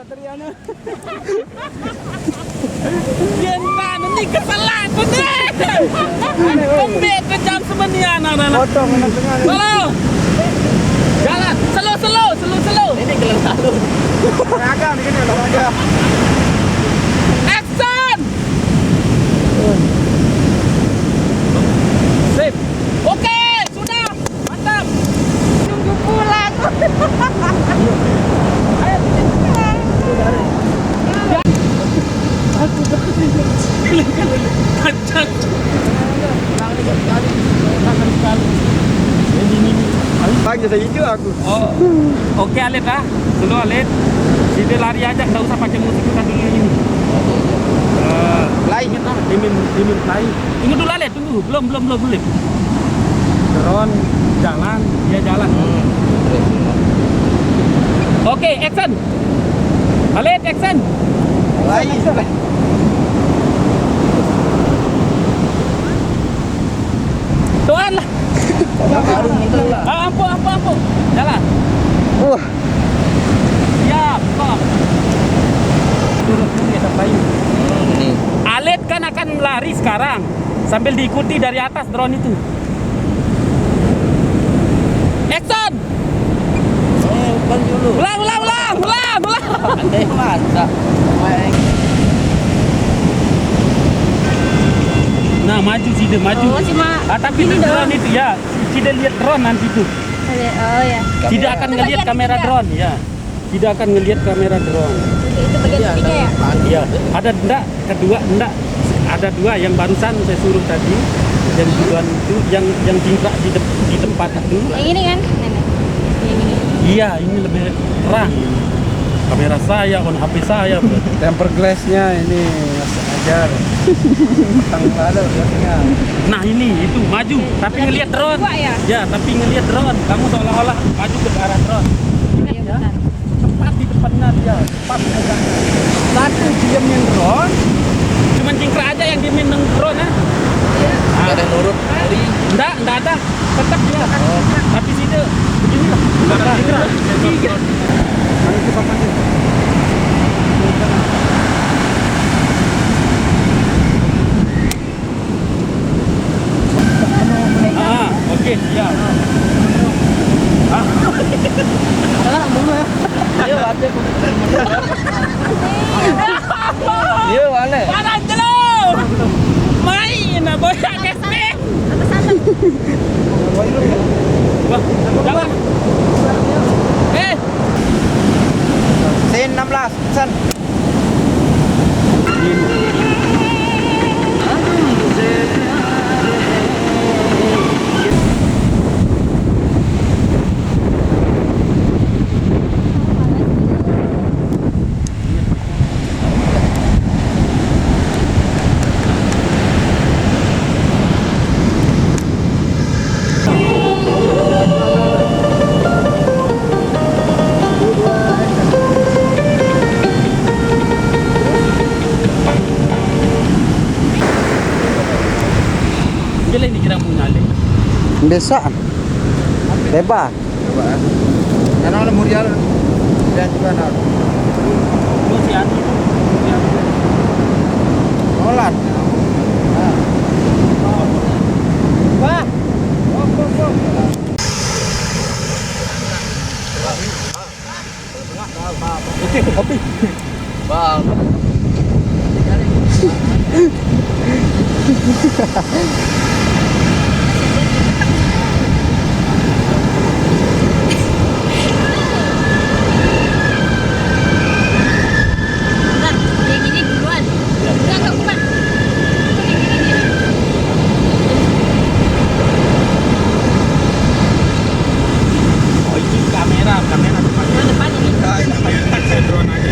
Tatriana. Yan pa, nanti kesalahan ko na. Pembet ke jam semenian anak. Potong na tengah. Halo. Jalan, slow. Ini gelang salur. Agak ni kena olahraga. Action. Sip. Oke, sudah. Mantap. Tunggu pulang. Ayo kita pulang. Kacang. Pagi saya itu aku. Oh, oke Alit ah, dulu Alit. Sini lari aja, nggak usah pakai musik kita dulu ini. Lain Dimin play. Tunggu dulu Alit, tunggu. Belum. drone Jalan, dia jalan. Oke, action. Alit, action. lain. Tuan lah. Ampuh. Jalan. Wah, Siap, stop. Turun dulu ya sampai. Alit kan akan lari sekarang sambil diikuti dari atas drone itu. Action. Bukan dulu. Ulang. Andai masa. Nah, maju sih dia maju. Oh, cuma Tapi ini drone doang. itu ya, tidak lihat drone nanti tuh. Oh ya. Tidak akan Itu ngelihat bagian kamera ketiga. drone ya. Tidak akan ngelihat kamera drone. Itu bagian ketiga ya? Iya. Ada enggak? Kedua enggak. Ada dua yang barusan saya suruh tadi. Yang duluan itu yang jingkrak di tempat itu. Yang ini kan? Nenek. Yang ini. Iya, ini lebih terang. Kamera saya, on HP saya. Bro. temper glassnya ini masih ajar. Petang ada belakangnya. Nah ini itu maju, tapi ngelihat drone. Dua ya? Ya, tapi ngelihat drone. Kamu seolah-olah maju ke arah drone. Iya, benar. Tepat di depannya dia, tepat aja. Satu diamin drone. Cuman jingkrak aja yang diemin drone ya. Iya. Ada nurut. Enggak ada. Tetap dia. Tapi sini beginilah. Jingkrak. Tiga. Mana itu papanya? Oke, siap. Iya, ada. Iya, wale. Parang dulu. Main na boy kasi. Wah, jalan. Sen 16, sen. Gila ini kira punya Ale. Besaan. Bebas. Karena ada murial dan juga ada. Lu si Andi. Nolan. Wah. Kopi. Bang. Yang ini duluan. Enggak bukan. Oh ini kamera depannya. Depan ini. Pakai drone aja.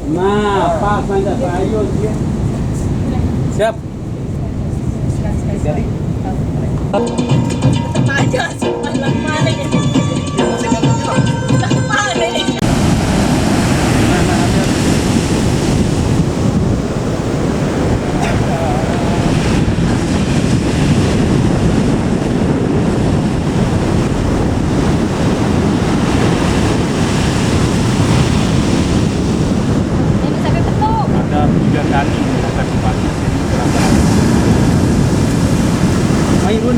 Nah, pas aja ayo dia. Siap. Jadi Tetap aja sih malam malam ini. Tetap malam ini.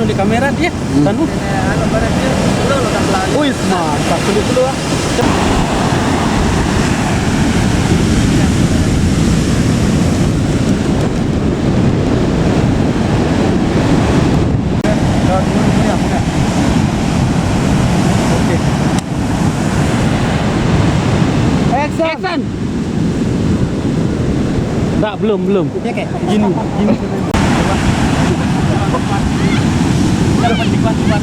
anu di kamera dia. Tanu. Ano ba rin yun? Ulo, udah pelagi. Wih, mantap dulu ah. Lewat dulu ini ya, Bunda. Oke. Action. Enggak, belum. Ya kayak Gini. Jangan dikuat-kuat.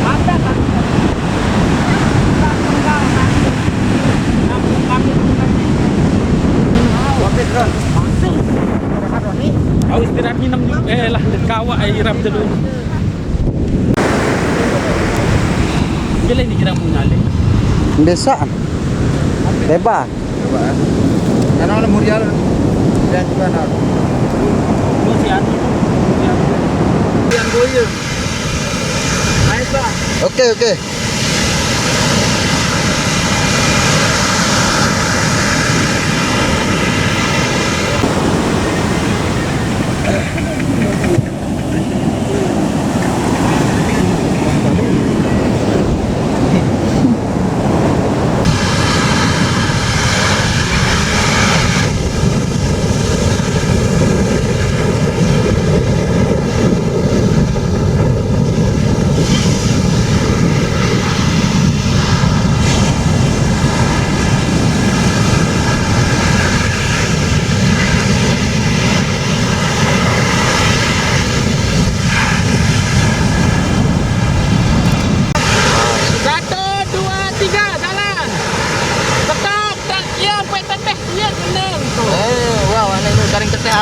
Ada kan? Oke, drone. Aku istirahat minum dulu. Lah, kawa irap dulu. Gila ini kira punya le. Desa. Bebas. Bebas. Karena ada murial dan juga nak. Musian. Yang goyang. Naik, Pak. Oke.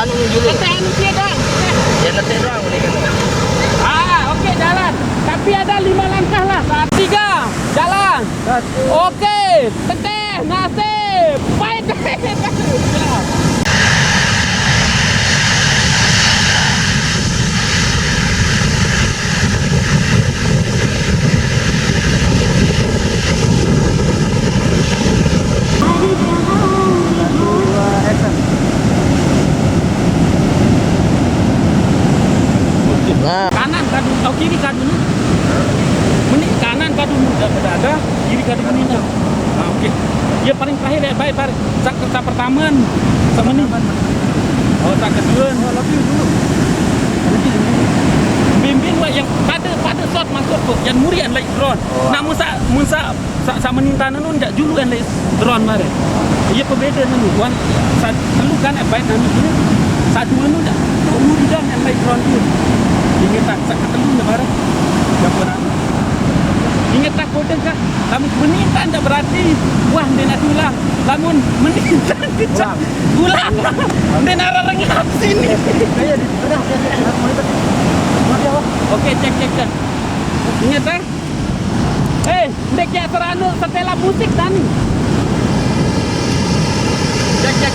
anu dulu. Anu dia dong. Ya letih doang ini kan. Oke, jalan. Tapi ada 5 langkah lah. 3, jalan. Oke, teteh, nasib. Baik. Kanan kadu, kiri kadu ni. Menik kanan kadu ada, kiri kadu ni. Oke. Ya paling terakhir ya baik par. Sak pertama sama ni. Oh sak kedua. Lebih dulu. Bimbing wa yang pada shot masuk tu yang murian like drone. Nak musa sama nintan nun jak julu kan like drone mare. Ia perbeza nun. Wan dulu kan baik nami ni. Satu nun dak. Muri dah yang like drone tu. Ingat tak sak ketemu na bare. Siapa nak? Ingat tak kode kah? Kamu menintan tak berarti wah dia nak ulang. Lamun menintan kecak. Ulang. Dia nak rengap sini. Kaya di tengah Oke, cek. Ingat tak? Dek ya seranu setelah musik tani. Cek.